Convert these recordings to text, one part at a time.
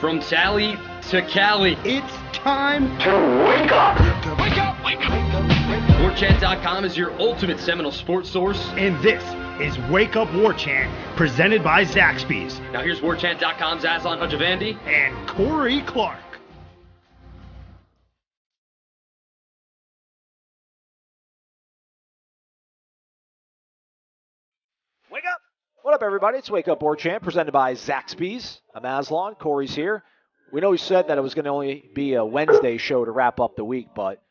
From Tally to Cali, it's time to wake up. Wake up, wake up. WarChant.com is your ultimate Seminole sports source. And this is Wake Up War Chant, presented by Zaxby's. Now here's WarChant.com's Aslan Hutchinson and Corey Clark. Wake up! What up, everybody? It's Wake Up War Chant, presented by Zaxby's. I'm Aslan. Corey's here. We know we said that it was going to only be a Wednesday show to wrap up the week, but,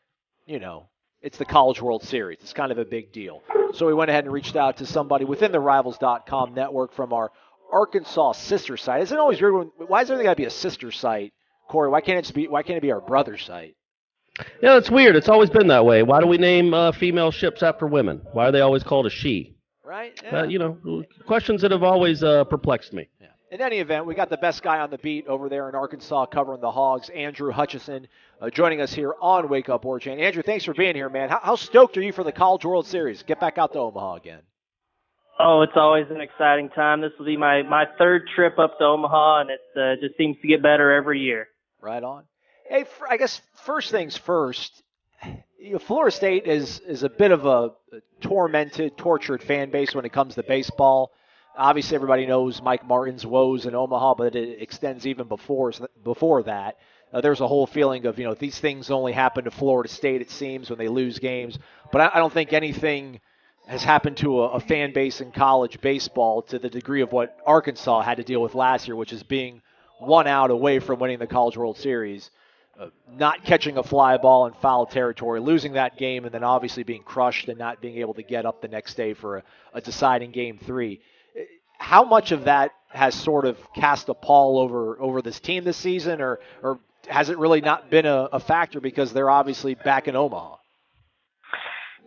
you know, it's the College World Series. It's kind of a big deal. So we went ahead and reached out to somebody within the Rivals.com network from our Arkansas sister site. Isn't it always weird why is everything got to be a sister site, Corey? Why can't it be our brother site? Yeah, it's weird. It's always been that way. Why do we name female ships after women? Why are they always called a she? Right? Yeah. Questions that have always perplexed me. Yeah. In any event, we got the best guy on the beat over there in Arkansas covering the Hogs, Andrew Hutchinson, joining us here on Wake Up War Chant. Andrew, thanks for being here, man. How stoked are you for the College World Series? Get back out to Omaha again. Oh, it's always an exciting time. This will be my third trip up to Omaha, and it just seems to get better every year. Right on. Hey, I guess first things first, Florida State is a bit of a tormented, tortured fan base when it comes to baseball. Obviously, everybody knows Mike Martin's woes in Omaha, but it extends even before that. There's a whole feeling of, these things only happen to Florida State, it seems, when they lose games. But I don't think anything has happened to a fan base in college baseball to the degree of what Arkansas had to deal with last year, which is being 1 out away from winning the College World Series. Not catching a fly ball in foul territory, losing that game, and then obviously being crushed and not being able to get up the next day for a deciding Game 3. How much of that has sort of cast a pall over this team this season, or has it really not been a factor because they're obviously back in Omaha?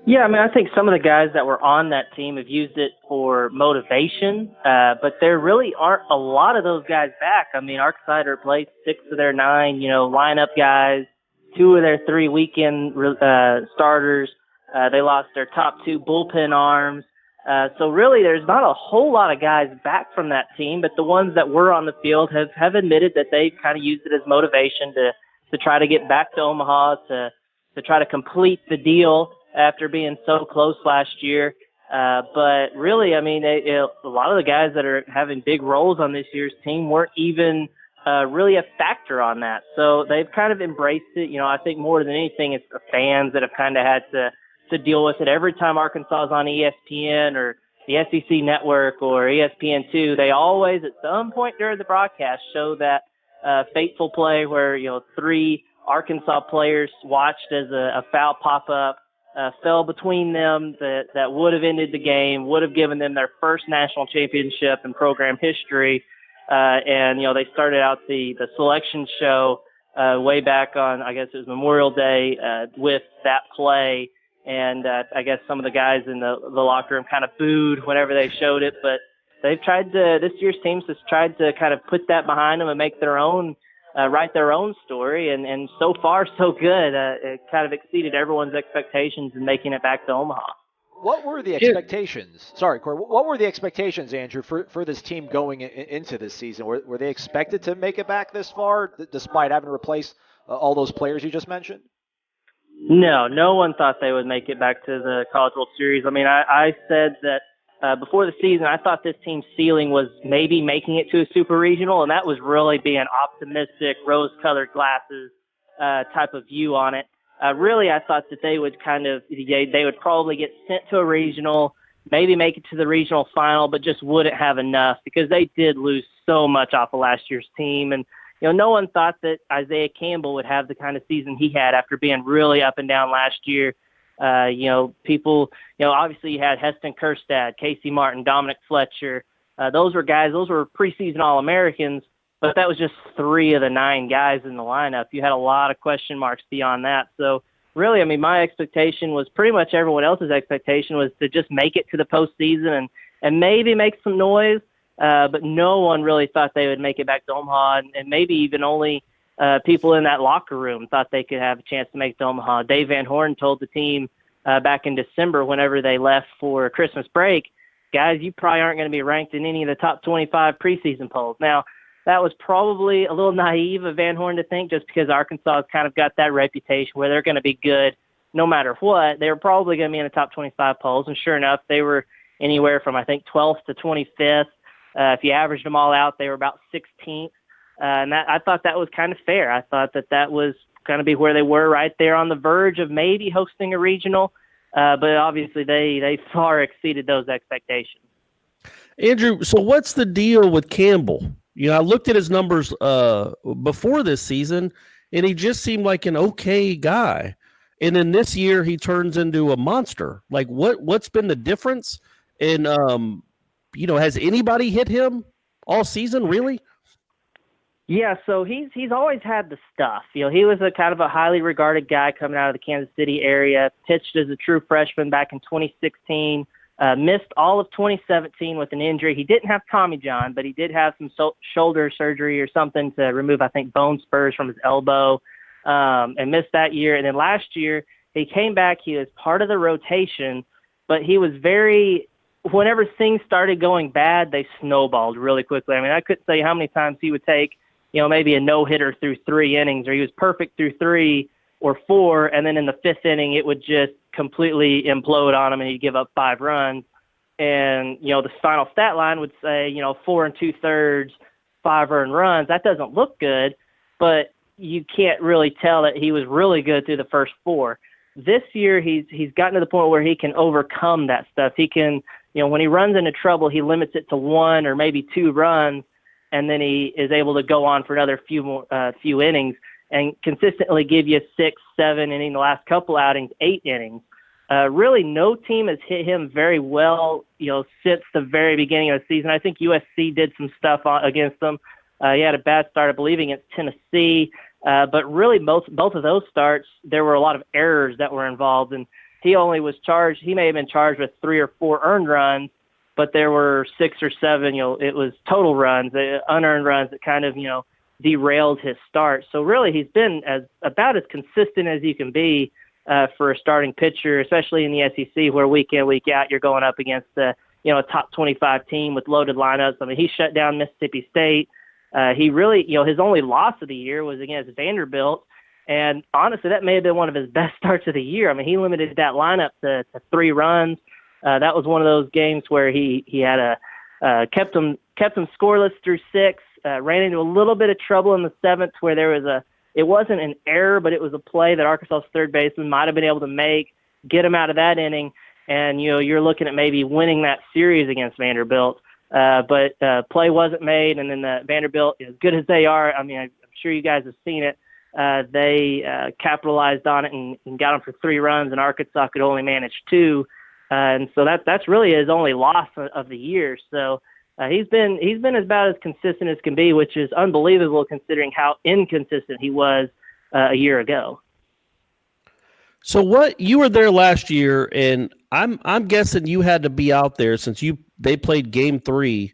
Yeah, I think some of the guys that were on that team have used it for motivation, but there really aren't a lot of those guys back. Arkansas had replaced 6 of their 9, lineup guys, 2 of their 3 weekend starters. They lost their top 2 bullpen arms. So really there's not a whole lot of guys back from that team, but the ones that were on the field have admitted that they kind of used it as motivation to try to get back to Omaha, to try to complete the deal after being so close last year. But really, a lot of the guys that are having big roles on this year's team weren't even really a factor on that. So they've kind of embraced it. I think more than anything, it's the fans that have kind of had to deal with it. Every time Arkansas is on ESPN or the SEC Network or ESPN2, they always, at some point during the broadcast, show that fateful play where, 3 Arkansas players watched as a foul pop up, fell between them that would have ended the game, would have given them their first national championship in program history. And they started out the selection show way back on, I guess it was Memorial Day, with that play. And I guess some of the guys in the locker room kind of booed whenever they showed it. But they've this year's teams has tried to kind of put that behind them and make their own, write their own story, and so far so good. It kind of exceeded everyone's expectations in making it back to Omaha. What were the expectations? Sorry, Corey. What were the expectations, Andrew, for this team going into this season? Were they expected to make it back this far, despite having to replace all those players you just mentioned? No one thought they would make it back to the College World Series. I said that before the season, I thought this team's ceiling was maybe making it to a super regional, and that was really being optimistic, rose-colored glasses type of view on it. Really, I thought that they would they would probably get sent to a regional, maybe make it to the regional final, but just wouldn't have enough because they did lose so much off of last year's team. And, no one thought that Isaiah Campbell would have the kind of season he had after being really up and down last year. People, obviously you had Heston Kjerstad, Casey Martin, Dominic Fletcher. Those were preseason All-Americans, but that was just 3 of the 9 guys in the lineup. You had a lot of question marks beyond that. So really, my expectation was pretty much everyone else's expectation was to just make it to the postseason and maybe make some noise. But no one really thought they would make it back to Omaha, and maybe even only people in that locker room thought they could have a chance to make it to Omaha. Dave Van Horn told the team back in December whenever they left for Christmas break, guys, you probably aren't going to be ranked in any of the top 25 preseason polls. Now, that was probably a little naive of Van Horn to think, just because Arkansas has kind of got that reputation where they're going to be good no matter what. They were probably going to be in the top 25 polls, and sure enough, they were anywhere from, I think, 12th to 25th. If you averaged them all out, they were about 16th. And I thought that was kind of fair. I thought that was going to be where they were, right there on the verge of maybe hosting a regional. But obviously they far exceeded those expectations. Andrew, so what's the deal with Campbell? I looked at his numbers before this season, and he just seemed like an okay guy. And then this year, he turns into a monster. Like, what's been the difference? And, has anybody hit him all season, really? Yeah, so he's always had the stuff. He was a kind of a highly regarded guy coming out of the Kansas City area, pitched as a true freshman back in 2016. Missed all of 2017 with an injury. He didn't have Tommy John, but he did have some shoulder surgery or something to remove, I think, bone spurs from his elbow, and missed that year. And then last year, he came back. He was part of the rotation, but he was whenever things started going bad, they snowballed really quickly. I mean, I couldn't tell you how many times he would take, maybe a no-hitter through 3 innings, or he was perfect through 3 or 4, and then in the 5th inning, it would just completely implode on him, and he'd give up 5 runs. And, the final stat line would say, 4 2/3, 5 earned runs. That doesn't look good, but you can't really tell that he was really good through the first 4. This year, he's gotten to the point where he can overcome that stuff. He can, when he runs into trouble, he limits it to 1 or maybe 2 runs, and then he is able to go on for another few innings and consistently give you 6, 7, and in the last couple outings, 8 innings. Really, no team has hit him very well, since the very beginning of the season. I think USC did some stuff against him. He had a bad start, I believe, against Tennessee. But really, both of those starts, there were a lot of errors that were involved, and he only was charged. He may have been charged with 3 or 4 earned runs, but there were 6 or 7. It was total runs, unearned runs that kind of derailed his start. So really, he's been about as consistent as you can be for a starting pitcher, especially in the SEC, where week in, week out, you're going up against a top 25 team with loaded lineups. I mean, he shut down Mississippi State. He really, his only loss of the year was against Vanderbilt. And honestly, that may have been one of his best starts of the year. I mean, he limited that lineup to 3 runs. That was one of those games where he had kept them scoreless through 6. Ran into a little bit of trouble in the 7th where there was it wasn't an error, but it was a play that Arkansas's third baseman might have been able to make, get him out of that inning, and you're looking at maybe winning that series against Vanderbilt. But play wasn't made, and then Vanderbilt, as good as they are, I mean, I'm sure you guys have seen it, they capitalized on it and got them for 3 runs, and Arkansas could only manage 2. And so that's really his only loss of the year. So he's been about as consistent as can be, which is unbelievable considering how inconsistent he was a year ago. So you were there last year, and I'm guessing you had to be out there since they played Game 3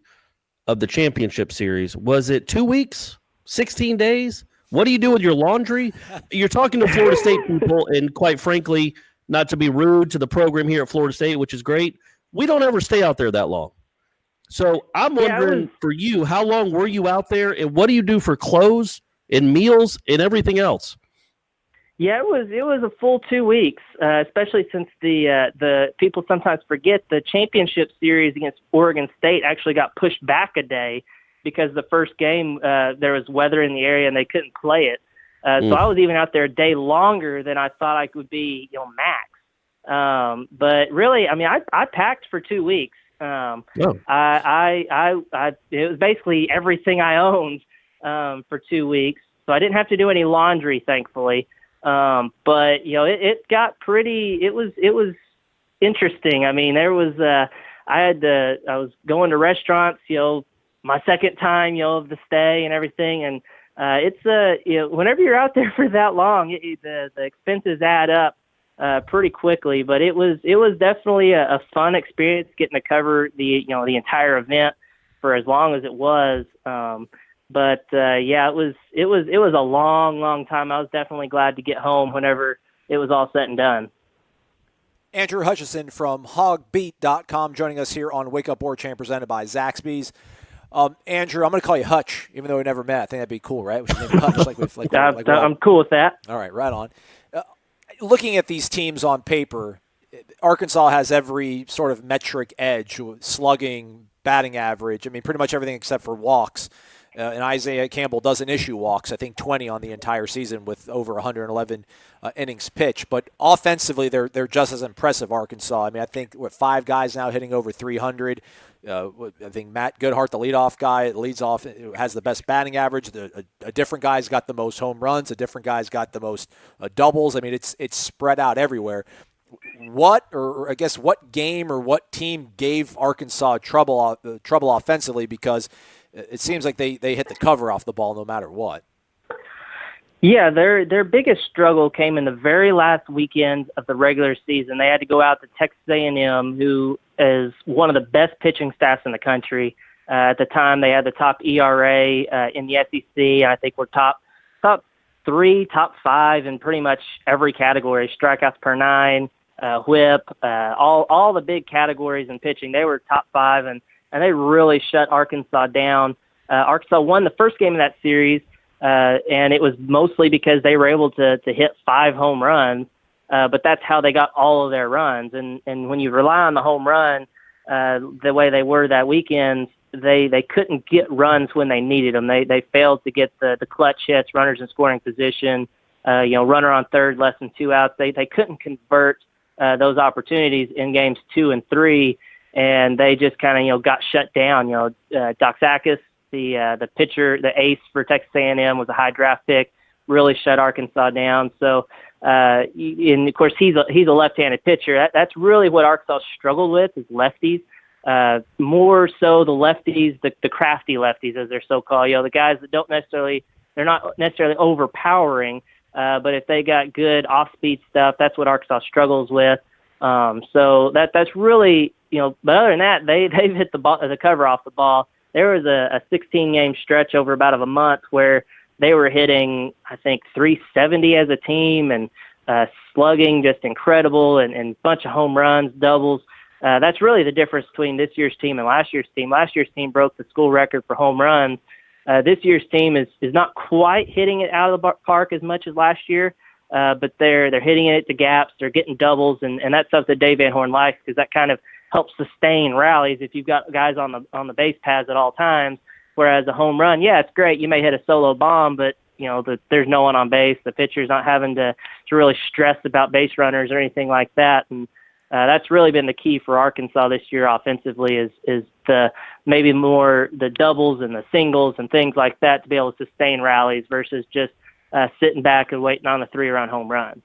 of the championship series. Was it 2 weeks, 16 days? What do you do with your laundry? You're talking to Florida State people, and quite frankly, not to be rude to the program here at Florida State, which is great, we don't ever stay out there that long. So I'm wondering for you, how long were you out there, and what do you do for clothes and meals and everything else? Yeah, it was a full 2 weeks, especially since the people sometimes forget the championship series against Oregon State actually got pushed back a day because the first game there was weather in the area and they couldn't play it. So I was even out there a day longer than I thought I could be, max. But really, I mean, I packed for 2 weeks. It was basically everything I owned for 2 weeks, so I didn't have to do any laundry, thankfully. But it got pretty. It was interesting. I mean, there was I was going to restaurants, my second time, of the stay and everything, and it's whenever you're out there for that long, the expenses add up pretty quickly. But it was definitely a fun experience getting to cover the entire event for as long as it was. But it was a long time. I was definitely glad to get home whenever it was all said and done. Andrew Hutchinson from hogbeat.com joining us here on Wake Up War Chant presented by Zaxby's. Andrew, I'm going to call you Hutch, even though we never met. I think that'd be cool, right? We should name you Hutch, I'm cool with that. All right, right on. Looking at these teams on paper, Arkansas has every sort of metric edge, slugging, batting average. I mean, pretty much everything except for walks. And Isaiah Campbell doesn't issue walks, I think 20 on the entire season with over 111 innings pitched. But offensively, they're just as impressive, Arkansas. I mean, I think 5 guys now hitting over 300. I think Matt Goodhart, the leadoff guy, leads off, has the best batting average. A different guy's got the most home runs. A different guy's got the most doubles. I mean, it's spread out everywhere. What game or what team gave Arkansas trouble offensively? Because it seems like they hit the cover off the ball no matter what. Yeah, their biggest struggle came in the very last weekend of the regular season. They had to go out to Texas A&M, who is one of the best pitching staffs in the country. At the time, they had the top ERA in the SEC. I think we're top 3, top 5 in pretty much every category: strikeouts per 9, whip, all the big categories in pitching. They were top 5, and they really shut Arkansas down. Arkansas won the first game of that series, and it was mostly because they were able to hit 5 home runs, but that's how they got all of their runs. And when you rely on the home run the way they were that weekend, they couldn't get runs when they needed them. They failed to get the clutch hits, runners in scoring position, runner on third, less than 2 outs. They couldn't convert those opportunities in games 2 and 3, and they just kind of got shut down. Doxakis, the pitcher, the ace for Texas A&M, was a high draft pick, really shut Arkansas down. So, and of course he's a left-handed pitcher. That's really what Arkansas struggled with, is lefties. More so the lefties, the crafty lefties, as they're so called. The guys that they're not necessarily overpowering, but if they got good off-speed stuff, that's what Arkansas struggles with. So that's really, but other than that, they've hit the cover off the ball. There was a 16-game stretch over about a month where they were hitting, I think, 370 as a team, and slugging just incredible, and bunch of home runs, doubles. That's really the difference between this year's team and last year's team. Last year's team broke the school record for home runs. This year's team is not quite hitting it out of the park as much as last year, but they're hitting it to gaps. They're getting doubles, and that's something Dave Van Horn likes, because that kind of helps sustain rallies if you've got guys on the base paths at all times. Whereas a home run, yeah, it's great. You may hit a solo bomb, but there's no one on base. The pitcher's not having to really stress about base runners or anything like that. And that's really been the key for Arkansas this year offensively, is the maybe more the doubles and the singles and things like that, to be able to sustain rallies versus just sitting back and waiting on the 3-run home run.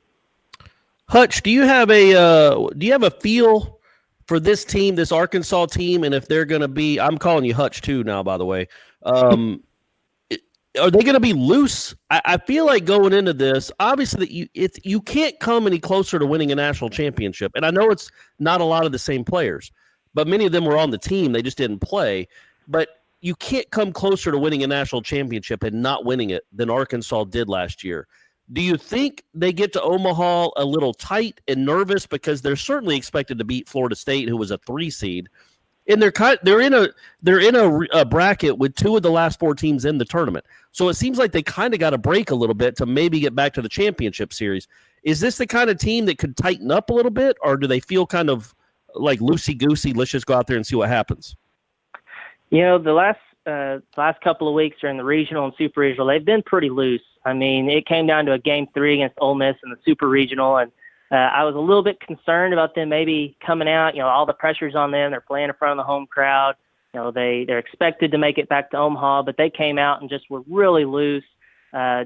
Hutch, do you have a feel for this team, this Arkansas team, and if they're going to be? I'm calling you Hutch too now, by the way. Are they going to be loose? I feel like going into this, obviously, you can't come any closer to winning a national championship. And I know it's not a lot of the same players, but many of them were on the team. They just didn't play. But you can't come closer to winning a national championship and not winning it than Arkansas did last year. Do you think they get to Omaha a little tight and nervous, because they're certainly expected to beat Florida State, who was a 3 seed, and they're in a bracket with 2 of the last 4 teams in the tournament. So it seems like they kind of got a break a little bit to maybe get back to the championship series. Is this the kind of team that could tighten up a little bit, or do they feel kind of like loosey-goosey, let's just go out there and see what happens? The last couple of weeks during the regional and super regional, they've been pretty loose. I mean, it came down to a game 3 against Ole Miss in the super regional, and I was a little bit concerned about them maybe coming out. All the pressure's on them. They're playing in front of the home crowd. They're expected to make it back to Omaha, but they came out and just were really loose,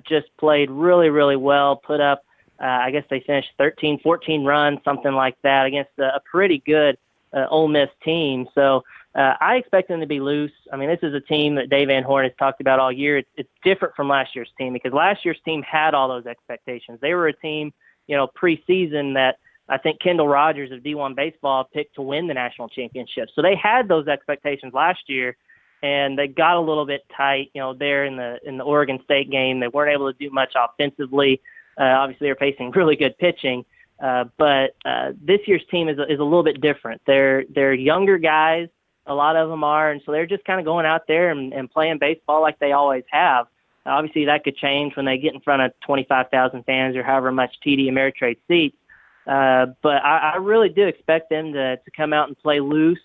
just played really, really well, put up, I guess they finished 13, 14 runs, something like that, against a pretty good Ole Miss team. So I expect them to be loose. I mean, this is a team that Dave Van Horn has talked about all year. It's different from last year's team, because last year's team had all those expectations. They were a team, preseason, that I think Kendall Rogers of D1 Baseball picked to win the national championship. So they had those expectations last year, and they got a little bit tight, there in the Oregon State game. They weren't able to do much offensively. Obviously, they're facing really good pitching. But this year's team is a little bit different. They're younger guys. A lot of them are, and so they're just kind of going out there and playing baseball like they always have. Obviously, that could change when they get in front of 25,000 fans or however much TD Ameritrade seats. But I really do expect them to come out and play loose.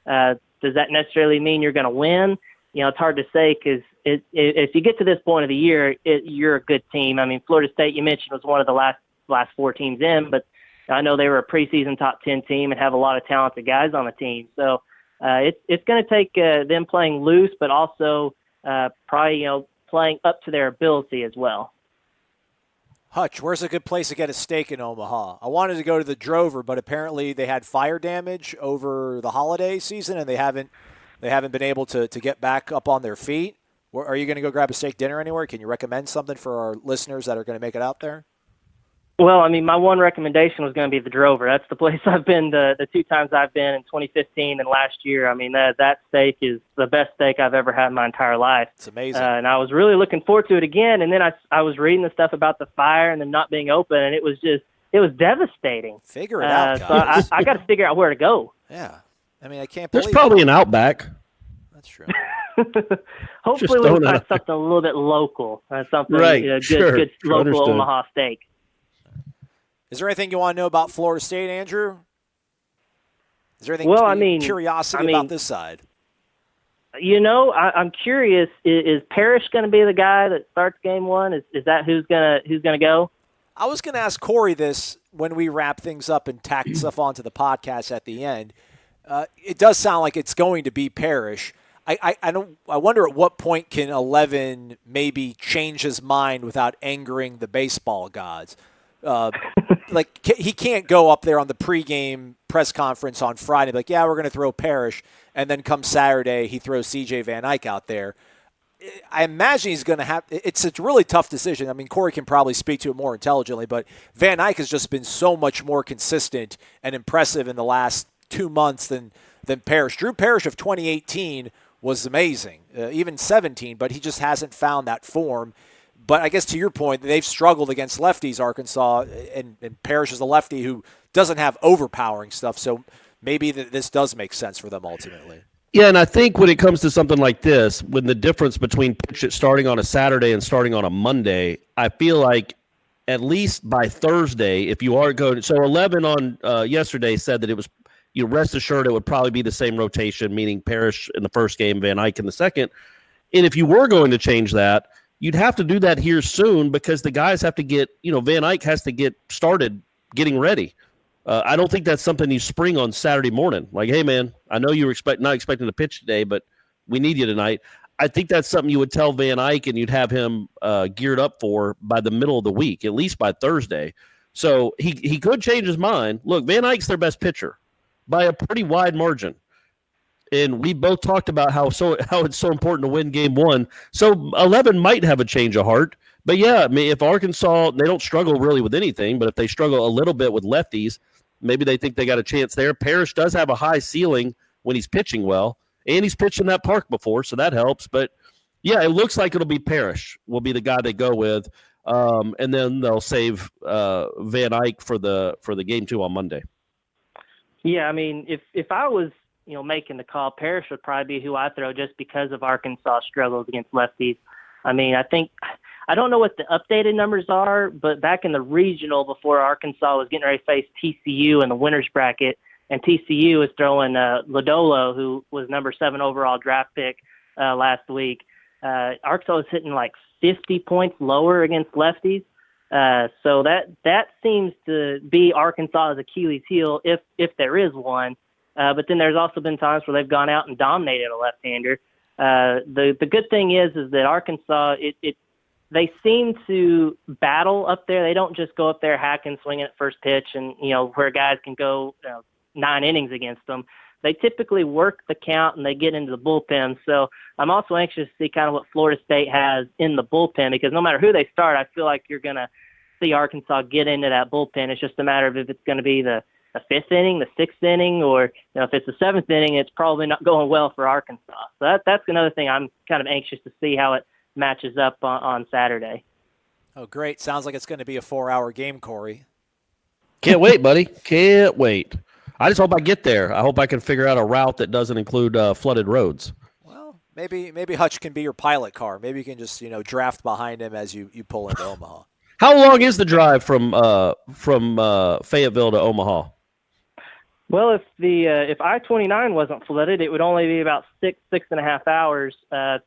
Does that necessarily mean you're going to win? It's hard to say because if you get to this point of the year, you're a good team. I mean, Florida State, you mentioned, was one of the last 4 teams in, but I know they were a preseason top 10 team and have a lot of talented guys on the team. So it's going to take them playing loose, but also probably playing up to their ability as well. Hutch, where's a good place to get a steak in Omaha? I wanted to go to the Drover, but apparently they had fire damage over the holiday season, and they haven't been able to get back up on their feet. Are you going to go grab a steak dinner anywhere? Can you recommend something for our listeners that are going to make it out there? Well, I mean, my one recommendation was going to be the Drover. That's the place I've been the 2 times I've been in 2015 and last year. I mean, that steak is the best steak I've ever had in my entire life. It's amazing. And I was really looking forward to it again. And then I was reading the stuff about the fire and them not being open, and it was devastating. Figure it out, guys. So I got to figure out where to go. Yeah. I mean, I can't believe There's probably an Outback. That's true. Hopefully we'll find something a little bit local. Something right. Good local Understood. Omaha steak. Is there anything you want to know about Florida State, Andrew? Is there anything curiosity about this side? I'm curious. Is Parrish going to be the guy that starts game 1? Is that who's gonna go? I was going to ask Corey this when we wrap things up and tack stuff onto the podcast at the end. It does sound like it's going to be Parrish. I wonder at what point can 11 maybe change his mind without angering the baseball gods. He can't go up there on the pregame press conference on Friday like, yeah, we're going to throw Parrish, and then come Saturday he throws C.J. Van Eyck out there. I imagine he's going to have – it's a really tough decision. I mean, Corey can probably speak to it more intelligently, but Van Eyck has just been so much more consistent and impressive in the last 2 months than Parrish. Drew Parrish of 2018 was amazing, even 17, but he just hasn't found that form. But I guess to your point, they've struggled against lefties, Arkansas, and Parrish is a lefty who doesn't have overpowering stuff. So maybe this does make sense for them ultimately. Yeah, and I think when it comes to something like this, when the difference between starting on a Saturday and starting on a Monday, I feel like at least by Thursday, if you are going – so 11 on yesterday said that it was – rest assured it would probably be the same rotation, meaning Parrish in the first game, Van Eyck in the second. And if you were going to change that – you'd have to do that here soon because the guys have to get, Van Eyck has to get started getting ready. I don't think that's something you spring on Saturday morning. Like, hey, man, I know you were not expecting to pitch today, but we need you tonight. I think that's something you would tell Van Eyck and you'd have him geared up for by the middle of the week, at least by Thursday. So he could change his mind. Look, Van Eyck's their best pitcher by a pretty wide margin. And we both talked about how it's so important to win game 1. So 11 might have a change of heart. But, yeah, I mean, if Arkansas, they don't struggle really with anything, but if they struggle a little bit with lefties, maybe they think they got a chance there. Parrish does have a high ceiling when he's pitching well, and he's pitched in that park before, so that helps. But, yeah, it looks like it'll be Parrish will be the guy they go with, and then they'll save Van Eyck for the game 2 on Monday. Yeah, I mean, if I was – making the call, Parrish would probably be who I throw just because of Arkansas struggles against lefties. I mean, I don't know what the updated numbers are, but back in the regional before Arkansas was getting ready to face TCU in the winner's bracket, and TCU was throwing Lodolo, who was number 7 overall draft pick last week. Arkansas was hitting like 50 points lower against lefties. So that seems to be Arkansas's Achilles heel if there is one. But then there's also been times where they've gone out and dominated a left-hander. The good thing is that Arkansas, they seem to battle up there. They don't just go up there hacking, swinging at first pitch, and where guys can go 9 innings against them. They typically work the count and they get into the bullpen. So I'm also anxious to see kind of what Florida State has in the bullpen because no matter who they start, I feel like you're going to see Arkansas get into that bullpen. It's just a matter of if it's going to be the 5th inning, the 6th inning, or if it's the 7th inning, it's probably not going well for Arkansas. So that's another thing I'm kind of anxious to see how it matches up on Saturday. Oh, great. Sounds like it's going to be a 4-hour game, Corey. Can't wait, buddy. Can't wait. I just hope I get there. I hope I can figure out a route that doesn't include flooded roads. Well, maybe Hutch can be your pilot car. Maybe you can just draft behind him as you pull into Omaha. How long is the drive from Fayetteville to Omaha? Well, if I-29 wasn't flooded, it would only be about 6.5 hours.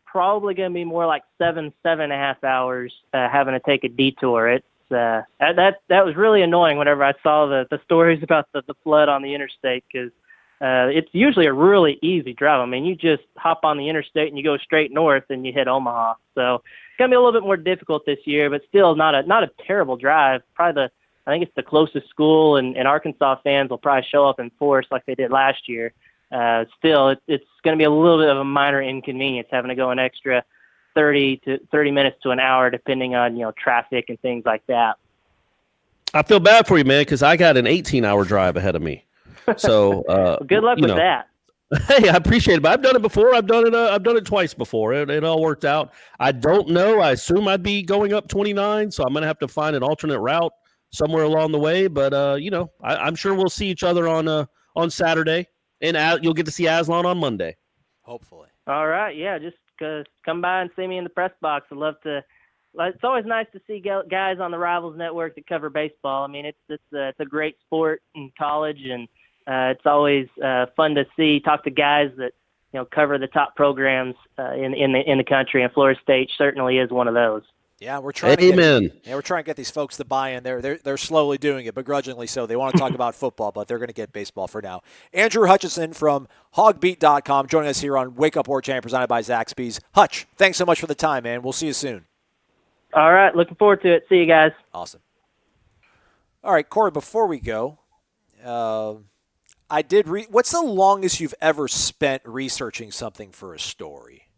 Probably going to be more like 7.5 hours having to take a detour. It's that was really annoying whenever I saw the stories about the flood on the interstate, because it's usually a really easy drive. I mean, you just hop on the interstate and you go straight north and you hit Omaha. So it's going to be a little bit more difficult this year, but still not a terrible drive. I think it's the closest school, and Arkansas fans will probably show up in force like they did last year. Still, it's going to be a little bit of a minor inconvenience having to go an extra 30 minutes to an hour, depending on traffic and things like that. I feel bad for you, man, because I got an 18-hour drive ahead of me. So well, good luck with that. Hey, I appreciate it, but I've done it before. I've done it twice before. It all worked out. I don't know. I assume I'd be going up 29, so I'm going to have to find an alternate route somewhere along the way, but I'm sure we'll see each other on Saturday, and you'll get to see Aslan on Monday. Hopefully. All right, yeah, just come by and see me in the press box. I'd love to. It's always nice to see guys on the Rivals Network that cover baseball. I mean, it's a great sport in college, and it's always fun to talk to guys that cover the top programs in the country, and Florida State certainly is one of those. Yeah, we're trying. Amen. We're trying to get these folks to buy in. They're slowly doing it, begrudgingly so. They want to talk about football, but they're going to get baseball for now. Andrew Hutchinson from hogbeat.com joining us here on Wake Up War Chant presented by Zaxby's. Hutch, thanks so much for the time, man. We'll see you soon. All right, looking forward to it. See you guys. Awesome. All right, Corey, before we go, I did what's the longest you've ever spent researching something for a story?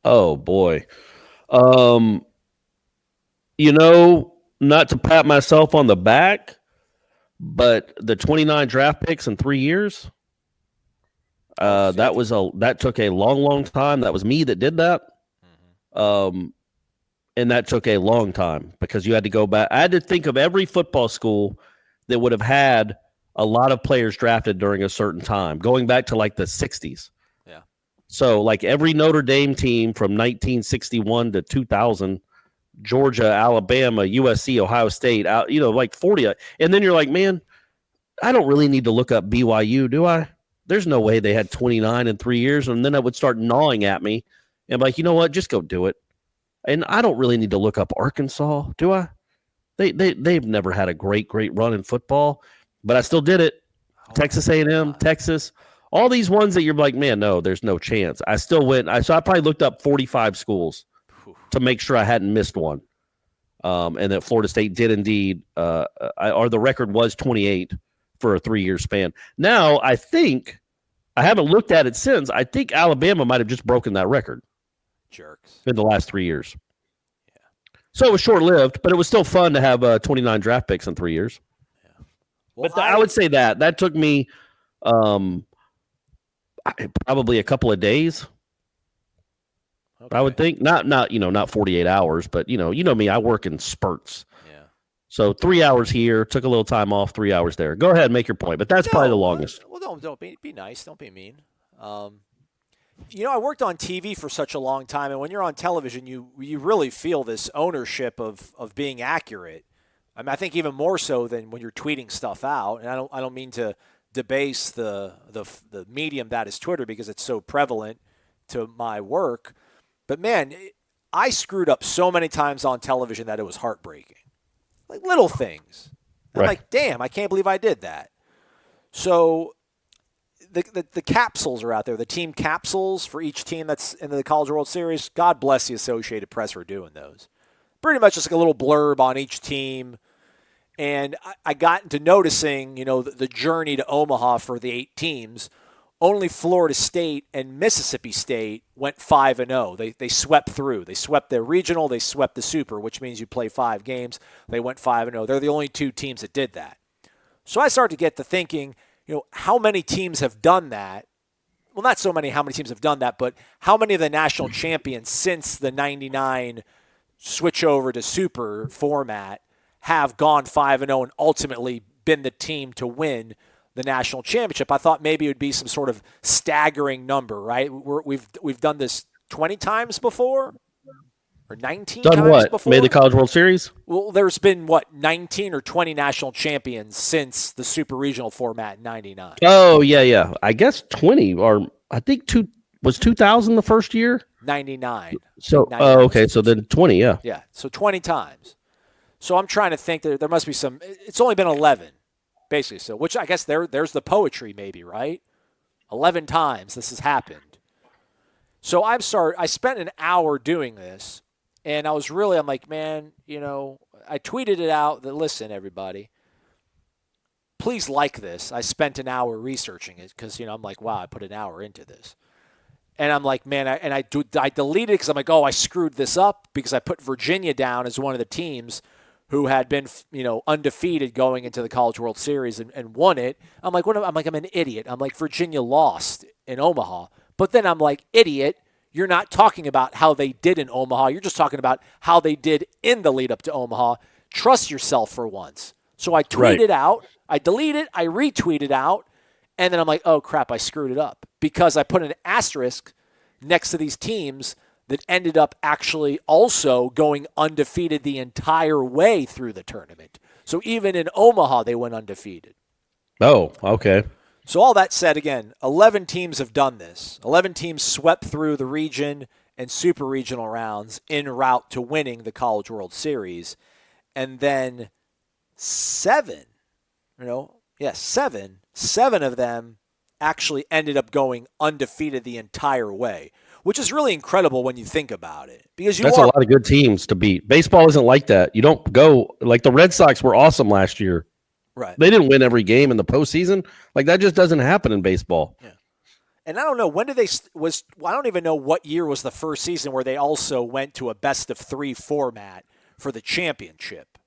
Oh, boy. Not to pat myself on the back, but the 29 draft picks in 3 years, that took a long, long time. That was me that did that. And that took a long time because you had to go back. I had to think of every football school that would have had a lot of players drafted during a certain time, going back to like the 60s. Yeah. So like every Notre Dame team from 1961 to 2000, Georgia, Alabama, USC, Ohio State, like 40. And then you're like, man, I don't really need to look up BYU, do I? There's no way they had 29 in 3 years. And then that would start gnawing at me. And I'm like, you know what? Just go do it. And I don't really need to look up Arkansas, do I? They've never had a great run in football, but I still did it. Texas A&M, Texas, all these ones that you're like, man, no, there's no chance. I still went. So I probably looked up 45 schools to make sure I hadn't missed one, and that Florida State did indeed, or the record was 28 for a 3-year span. Now, I think, I haven't looked at it since, I think Alabama might have just broken that record. Jerks. In the last 3 years. Yeah. So it was short-lived, but it was still fun to have 29 draft picks in 3 years. Yeah. Well, but I would say that took me probably a couple of days. Okay. I would think not 48 hours, but you know me, I work in spurts. Yeah. So 3 hours here, took a little time off, 3 hours there. Go ahead, make your point, but that's probably the longest. Well, don't be nice, don't be mean. I worked on TV for such a long time, and when you're on television, you really feel this ownership of being accurate. I mean, I think even more so than when you're tweeting stuff out. And I don't mean to debase the medium that is Twitter because it's so prevalent to my work. But man, I screwed up so many times on television that it was heartbreaking. Like little things. I'm like, damn, I can't believe I did that. So the capsules are out there, the team capsules for each team that's in the College World Series. God bless the Associated Press for doing those. Pretty much just like a little blurb on each team. And I got into noticing, the journey to Omaha for the 8 teams. Only Florida State and Mississippi State went 5-0. They swept through. They swept the regional. They swept the super, which means you play 5 games. They went 5-0. They're the only 2 teams that did that. So I started to get to thinking, how many teams have done that? Well, not so many how many teams have done that, but how many of the national champions since the 99 switch over to super format have gone 5-0 and ultimately been the team to win the national championship. I thought maybe it would be some sort of staggering number, right? We've done this 20 times before or 19 Done times what? before. Made the College World Series? Well, there's been, 19 or 20 national champions since the super regional format in 99. Oh, yeah. I guess 20, or I think 2000 the first year? 99. So, 99 okay, so then 20, yeah. Yeah, so 20 times. So I'm trying to think that there must be some – it's only been 11, basically. So which I guess there's the poetry maybe, right? 11 times this has happened. So I spent an hour doing this. And I'm like, man, I tweeted it out that, listen, everybody, please like this. I spent an hour researching it because, I'm like, wow, I put an hour into this. And I'm like, man, I deleted it because I'm like, oh, I screwed this up because I put Virginia down as one of the teams who had been, undefeated going into the College World Series and won it. I'm like, I'm an idiot. I'm like, Virginia lost in Omaha. But then I'm like, idiot. You're not talking about how they did in Omaha. You're just talking about how they did in the lead up to Omaha. Trust yourself for once. So I tweeted out, I deleted, I retweeted out, and then I'm like, oh, crap, I screwed it up because I put an asterisk next to these teams that ended up actually also going undefeated the entire way through the tournament. So even in Omaha, they went undefeated. Oh, okay. So all that said, again, 11 teams have done this. 11 teams swept through the region and super regional rounds en route to winning the College World Series. And then seven of them actually ended up going undefeated the entire way, which is really incredible when you think about it. Because that's a lot of good teams to beat. Baseball isn't like that. You don't go – like the Red Sox were awesome last year. Right. They didn't win every game in the postseason. Like that just doesn't happen in baseball. Yeah. And I don't know, I don't even know what year was the first season where they also went to a best-of-3 format for the championship.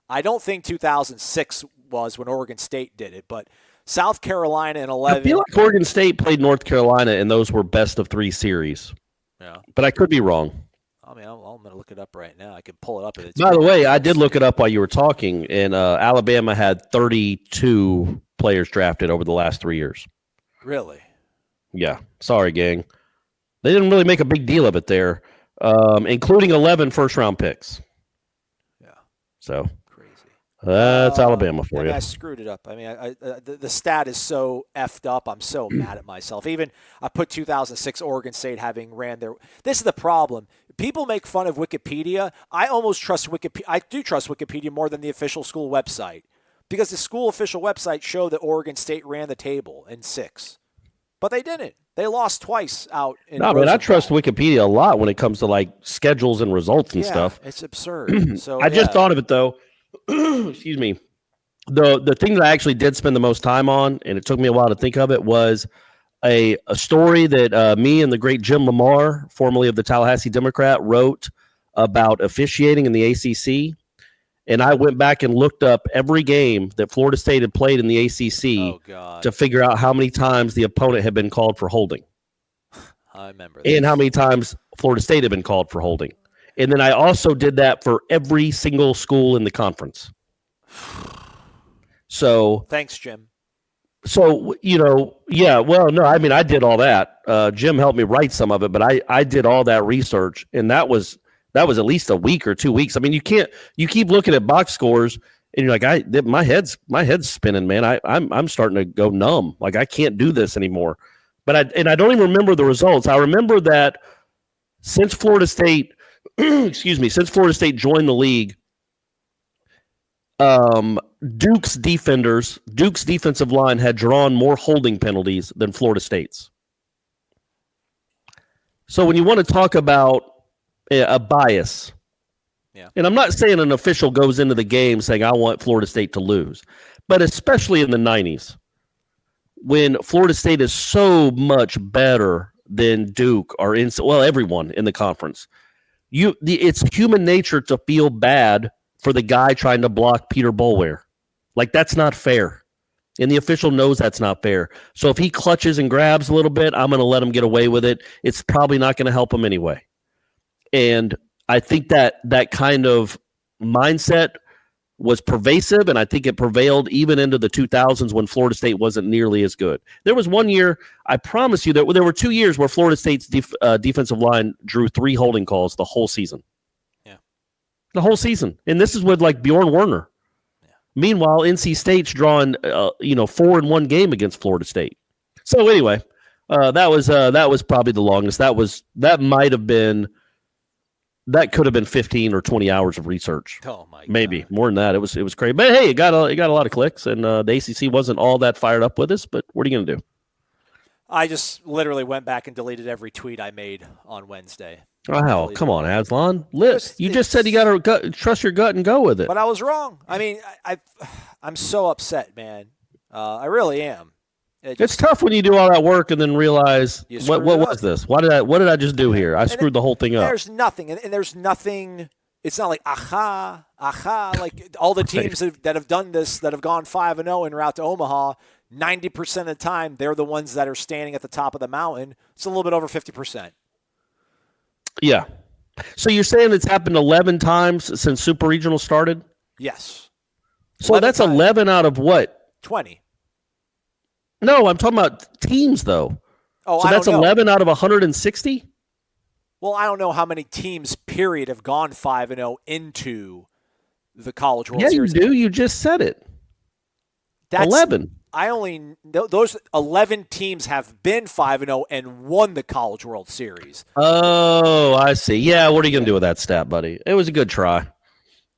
I don't think 2006 was when Oregon State did it, but South Carolina in 11. I feel like Oregon State played North Carolina, and those were best-of-3 series. Yeah. But I could be wrong. I mean, I'm going to look it up right now. I can pull it up. By the way, I did look it up while you were talking, and Alabama had 32 players drafted over the last 3 years. Really? Yeah. Sorry, gang. They didn't really make a big deal of it there, including 11 first-round picks. Yeah. So crazy. That's Alabama for you. I screwed it up. I mean, the stat is so effed up. I'm so mad at myself. Even I put 2006 Oregon State having ran their. This is the problem. People make fun of Wikipedia. I almost trust Wikipedia. I do trust Wikipedia more than the official school website because the school official website showed that Oregon State ran the table in 6, but they didn't. They lost twice out. No, man, I trust Wikipedia a lot when it comes to like schedules and results and stuff. It's absurd. So I just thought of it though. Excuse me. The thing that I actually did spend the most time on, and it took me a while to think of it, was a story that me and the great Jim Lamar, formerly of the Tallahassee Democrat, wrote about officiating in the ACC. And I went back and looked up every game that Florida State had played in the ACC to figure out how many times the opponent had been called for holding. I remember that. And how many times Florida State had been called for holding. And then I also did that for every single school in the conference. So thanks, Jim. So, no, I mean, I did all that. Jim helped me write some of it, but I did all that research, and that was at least a week or 2 weeks. I mean, you keep looking at box scores, and you're like, my head's spinning, man. I'm starting to go numb. Like I can't do this anymore. But I don't even remember the results. I remember that since Florida State, since Florida State joined the league, Duke's defensive line had drawn more holding penalties than Florida State's. So when you want to talk about a bias, and I'm not saying an official goes into the game saying I want Florida State to lose, but especially in the 90s, when Florida State is so much better than Duke or everyone in the conference, it's human nature to feel bad for the guy trying to block Peter Boulware. Like, that's not fair. And the official knows that's not fair. So if he clutches and grabs a little bit, I'm going to let him get away with it. It's probably not going to help him anyway. And I think that kind of mindset was pervasive, and I think it prevailed even into the 2000s when Florida State wasn't nearly as good. There was one year, I promise you, that there were 2 years where Florida State's defensive line drew 3 holding calls the whole season. Yeah. The whole season. And this is with like Bjorn Werner. Yeah. Meanwhile, NC State's drawing 4 in one game against Florida State. So anyway, that was probably the longest. That could have been 15 or 20 hours of research. Oh my God. Maybe more than that. It was crazy. But hey, it got a lot of clicks, and the ACC wasn't all that fired up with us. But what are you going to do? I just literally went back and deleted every tweet I made on Wednesday. Wow, come on, Aslan. You just said you got to trust your gut and go with it. But I was wrong. I mean, I'm so upset, man. I really am. It's tough when you do all that work and then realize what was this? What did I just do here? I screwed the whole thing up. There's nothing, and there's nothing. It's not like aha, like all the teams that have done this, that have gone 5-0 en route to Omaha. 90% of the time, they're the ones that are standing at the top of the mountain. It's a little bit over 50%. Yeah. So you're saying it's happened 11 times since Super Regional started? Yes. So that's 11 out of what? 20. No, I'm talking about teams, though. Oh, so that's 11 out of 160? Well, I don't know how many teams, period, have gone 5-0 into the College World Series. Yeah, you do. You just said it. That's 11. Those 11 teams have been 5-0 and won the College World Series. Oh, I see. Yeah, what are you going to do with that stat, buddy? It was a good try.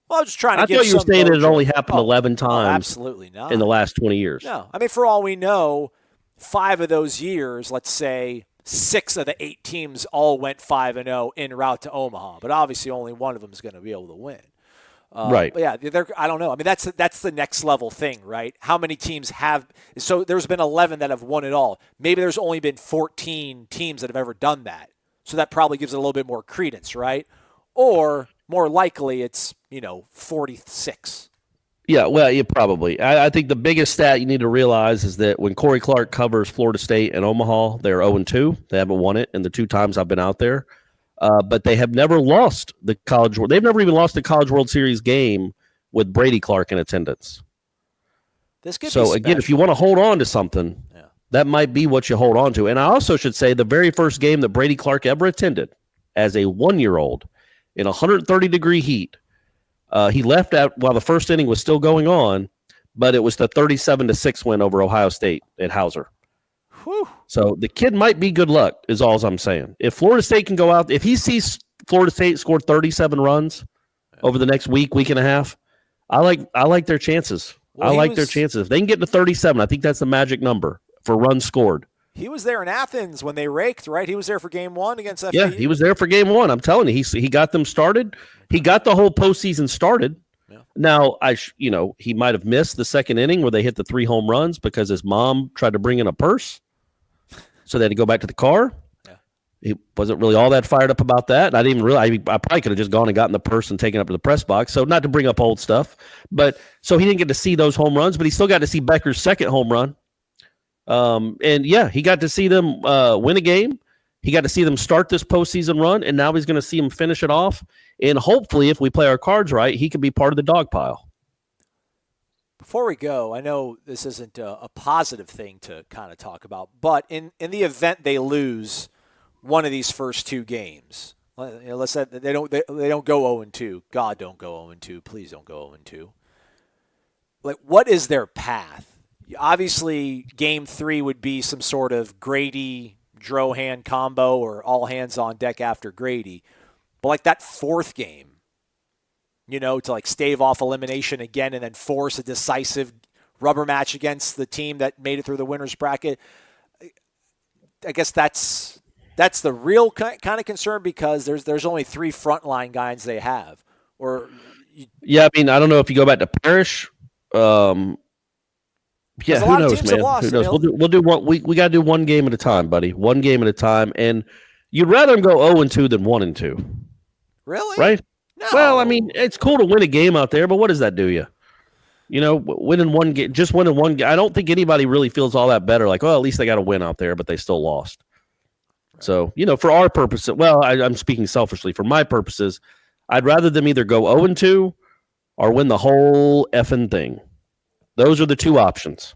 Well, I was just trying to I thought you were saying it only happened 11 times. Absolutely not. In the last 20 years. No. I mean, for all we know, 5 of those years, let's say 6 of the 8 teams all went 5-0 en route to Omaha. But obviously only one of them is going to be able to win. Right. But yeah, I don't know. I mean, that's the next level thing, right? How many teams have – so there's been 11 that have won it all. Maybe there's only been 14 teams that have ever done that. So that probably gives it a little bit more credence, right? Or more likely it's, 46. Yeah, well, yeah, probably. I think the biggest stat you need to realize is that when Corey Clark covers Florida State and Omaha, they're 0-2. They haven't won it in the 2 times I've been out there. But they have never lost the College World. They've never even lost the College World Series game with Brady Clark in attendance. This could be so again, if you want to hold on to something, that might be what you hold on to. And I also should say the very first game that Brady Clark ever attended as a 1-year-old in 130-degree heat, he left out while the first inning was still going on, but it was the 37-6 win over Ohio State at Hauser. Whew. So the kid might be good luck, is all I'm saying. If Florida State can go out, if he sees Florida State score 37 runs over the next week and a half, I like their chances. Well, their chances. If they can get to 37, I think that's the magic number for runs scored. He was there in Athens when they raked, right? He was there for game 1 against FAU. Yeah, he was there for game 1. I'm telling you, he got them started. He got the whole postseason started. Yeah. Now, he might have missed the second inning where they hit the 3 home runs because his mom tried to bring in a purse. So they had to go back to the car. Yeah. He wasn't really all that fired up about that. I didn't even realize. I probably could have just gone and gotten the purse and taken it up to the press box. So not to bring up old stuff, but so he didn't get to see those home runs, but he still got to see Becker's second home run. And yeah, he got to see them win a game. He got to see them start this postseason run, and now he's going to see them finish it off. And hopefully, if we play our cards right, he could be part of the dog pile. Before we go, I know this isn't a positive thing to kind of talk about, but in the event they lose one of these first 2 games, let's say they don't go 0-2. God, don't go 0-2. Please don't go 0-2. Like, what is their path? Obviously, game 3 would be some sort of Grady Drohan combo or all hands on deck after Grady, but like that 4th game, to like stave off elimination again and then force a decisive rubber match against the team that made it through the winner's bracket. I guess that's the real kind of concern because there's only 3 frontline guys they have. Yeah, I mean, I don't know if you go back to Parrish. Yeah, who knows, man? Who knows? We'll do one. We got to do one game at a time, buddy. One game at a time, and you'd rather them go 0-2 than 1-2. Really? Right? No. Well, I mean, it's cool to win a game out there, but what does that do you? Winning one game, just winning one game. I don't think anybody really feels all that better. Like, well, at least they got a win out there, but they still lost. Right. So, for our purposes, well, I'm speaking selfishly. For my purposes, I'd rather them either go 0-2 or win the whole effing thing. Those are the two options.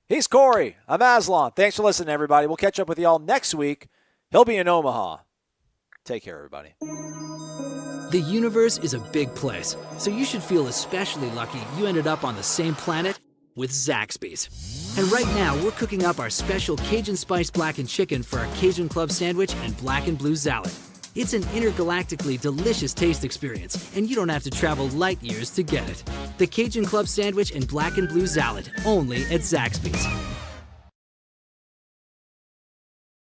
He's Corey. I'm Aslan. Thanks for listening, everybody. We'll catch up with y'all next week. He'll be in Omaha. Take care, everybody. The universe is a big place, so you should feel especially lucky you ended up on the same planet with Zaxby's. And right now, we're cooking up our special Cajun Spice Blackened Chicken for our Cajun Club Sandwich and Black and Blue Salad. It's an intergalactically delicious taste experience, and you don't have to travel light years to get it. The Cajun Club Sandwich and Black and Blue Salad, only at Zaxby's.